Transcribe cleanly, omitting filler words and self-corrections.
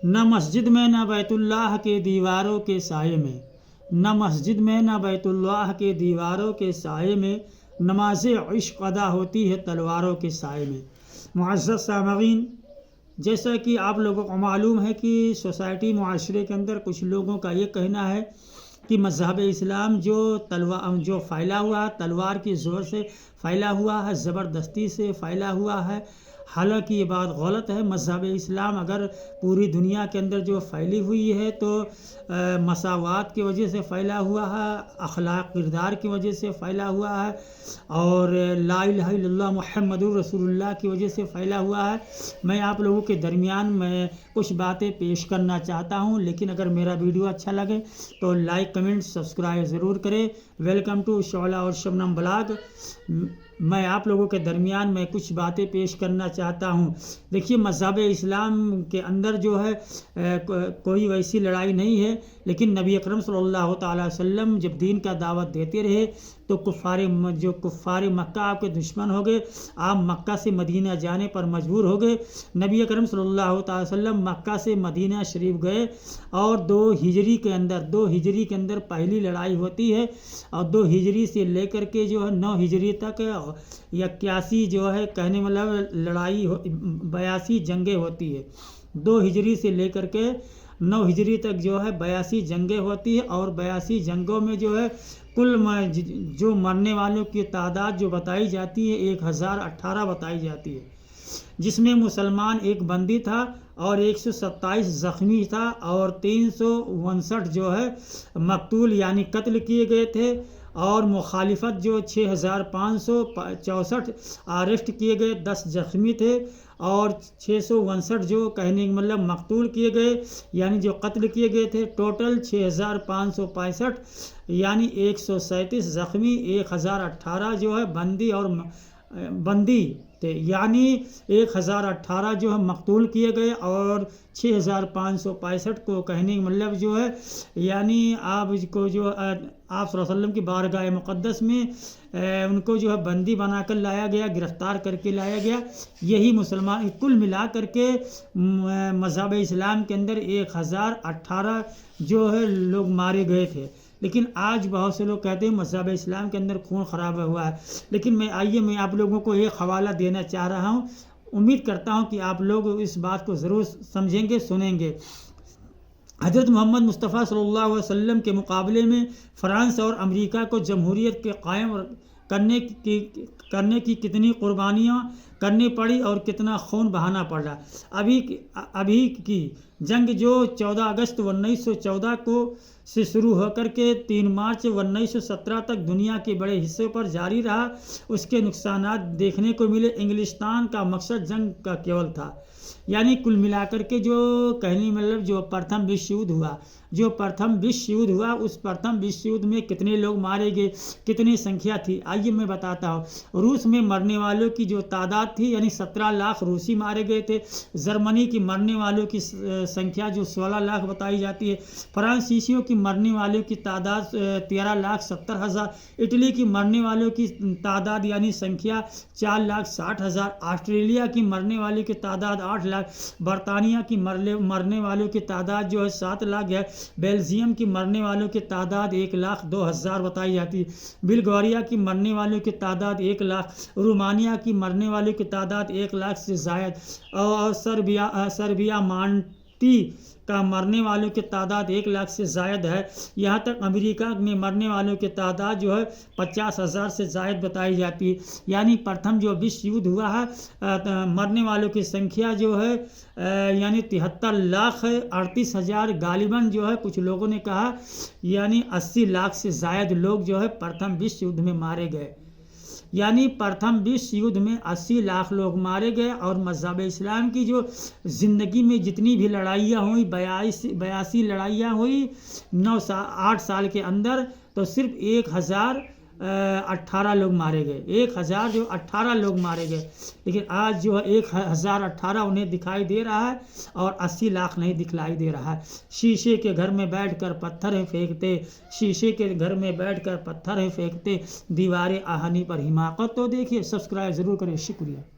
نہ مسجد میں نہ بیت اللہ کے دیواروں کے سائے میں، نہ مسجد میں نہ بیت اللہ کے دیواروں کے سائے میں، نماز عشق ادا ہوتی ہے تلواروں کے سائے میں۔ معزز سامعین، جیسا کہ آپ لوگوں کو معلوم ہے کہ سوسائٹی معاشرے کے اندر کچھ لوگوں کا یہ کہنا ہے کہ مذہب اسلام جو پھیلا ہوا ہے، تلوار کی زور سے پھیلا ہوا ہے، زبردستی سے پھیلا ہوا ہے۔ حالانکہ یہ بات غلط ہے۔ مذہب اسلام اگر پوری دنیا کے اندر جو پھیلی ہوئی ہے تو مساوات کی وجہ سے پھیلا ہوا ہے، اخلاق کردار کی وجہ سے پھیلا ہوا ہے، اور لا الہ الا اللہ محمد رسول اللہ کی وجہ سے پھیلا ہوا ہے۔ میں آپ لوگوں کے درمیان میں کچھ باتیں پیش کرنا چاہتا ہوں، لیکن اگر میرا ویڈیو اچھا لگے تو لائک کمنٹ سبسکرائب ضرور کریں۔ ویلکم ٹو شعلہ اور شبنم بلاگ۔ میں آپ لوگوں کے درمیان میں کچھ باتیں پیش کرنا چاہتا ہوں۔ دیکھیے، مذہب اسلام کے اندر جو ہے کوئی ویسی لڑائی نہیں ہے، لیکن نبی اکرم صلی اللہ تعالیٰ وسلم جب دین کا دعوت دیتے رہے تو کفار مکہ آپ کے دشمن ہو گئے، آپ مکہ سے مدینہ جانے پر مجبور ہو گئے۔ نبی اکرم صلی اللہ تعالیٰ وسلم مکہ سے مدینہ شریف گئے، اور 2 ہجری کے اندر پہلی لڑائی ہوتی ہے، اور 2 ہجری سے لے کر کے جو ہے 9 ہجری تک 81 جو ہے کہنے مطلب لڑائی 82 جنگیں ہوتی ہے۔ 2 ہجری سے لے کر کے 9 ہجری تک جو ہے 82 جنگیں ہوتی ہے، اور 82 جنگوں میں جو ہے کل جو مرنے والوں کی تعداد جو بتائی جاتی ہے 1018 بتائی جاتی ہے، جس میں مسلمان 1 بندی تھا اور 127 زخمی تھا، اور 359 جو ہے مقتول یعنی قتل کیے گئے تھے، اور مخالفت جو 6564 اریسٹ کیے گئے، 10 زخمی تھے، اور 659 جو کہنے کا مطلب مقتول کیے گئے یعنی جو قتل کیے گئے تھے۔ ٹوٹل 6565 یعنی 137 زخمی، 1018 جو ہے بندی تھے، یعنی 1018 جو ہے مقتول کیے گئے، اور 6565 کو کہنے کا مطلب جو ہے یعنی آپ کو جو آپ صلی اللہ علیہ وسلم کی بارگاہ مقدس میں ان کو جو ہے بندی بنا کر لایا گیا، گرفتار کر کے لایا گیا۔ یہی مسلمان کل ملا کر کے مذہب اسلام کے اندر 1018 جو ہے لوگ مارے گئے تھے۔ لیکن آج بہت سے لوگ کہتے ہیں مذہب اسلام کے اندر خون خراب ہوا ہے، لیکن میں آپ لوگوں کو ایک حوالہ دینا چاہ رہا ہوں۔ امید کرتا ہوں کہ آپ لوگ اس بات کو ضرور سمجھیں گے، سنیں گے۔ حضرت محمد مصطفیٰ صلی اللہ علیہ وسلم کے مقابلے میں فرانس اور امریکہ کو جمہوریت کے قائم کرنے کی کتنی قربانیاں کرنی پڑی اور کتنا خون بہانا پڑا۔ ابھی کی جنگ جو 14 اگست 1914 کو سے شروع ہو کر کے 3 مارچ 1917 تک دنیا کے بڑے حصے پر جاری رہا، اس کے نقصانات دیکھنے کو ملے۔ انگلستان کا مقصد جنگ کا کیول تھا، یعنی کل ملا کر کے جو کہنے مطلب جو پرتھم وشو یدھ ہوا، اس پرتھم وشو یدھ میں کتنے لوگ مارے گئے، کتنی سنکھیا تھی، آئیے میں بتاتا ہوں۔ روس میں مرنے والوں کی جو تعداد تھی یعنی 17 لاکھ روسی مارے گئے تھے۔ جرمنی کی مرنے والوں کی سنکھیا جو 16 لاکھ بتائی جاتی ہے۔ فرانسیسیوں کی مرنے والوں کی تعداد 13,70,000۔ اٹلی کی مرنے والوں کی تعداد یعنی سنکھیا 4,60,000۔ آسٹریلیا کی مرنے والوں کی تعداد 8 لاکھ۔ برطانیہ کی مرنے والوں کی تعداد جو ہے 7 لاکھ ہے۔ بیلجیم کی مرنے والوں کی تعداد 1,02,000 بتائی جاتی ہے۔ بلغاریہ کی مرنے والوں کی تعداد 1 لاکھ۔ رومانیہ کی مرنے والوں کی تعداد 1 لاکھ سے زائد، اور سربیا مانٹی کا مرنے والوں کی تعداد 1 لاکھ سے زائد ہے۔ یہاں تک امریکہ میں مرنے والوں کی تعداد جو ہے 50,000 سے زائد بتائی جاتی ہے۔ یعنی پرتھم جو وشو یدھ ہوا ہے، مرنے والوں کی سنکھیا جو ہے یعنی 73 لاکھ ہے، 38,000 غالباً جو ہے کچھ لوگوں نے کہا یعنی 80 لاکھ سے زائد لوگ جو ہے پرتھم وشو یدھ میں مارے گئے۔ یعنی پرتھم وشو یدھ میں 80 لاکھ لوگ مارے گئے، اور مذہب اسلام کی جو زندگی میں جتنی بھی لڑائیاں ہوئی 82 لڑائیاں ہوئی 8 سال کے اندر، تو صرف 1018 لوگ مارے گئے، 1018 لوگ مارے گئے۔ لیکن آج جو ہے 1018 انہیں دکھائی دے رہا ہے، اور 80 لاکھ نہیں دکھائی دے رہا ہے۔ شیشے کے گھر میں بیٹھ کر پتھر پھینکتے، دیواریں آہنی پر حماقت۔ تو دیکھیے، سبسکرائب ضرور کریں، شکریہ۔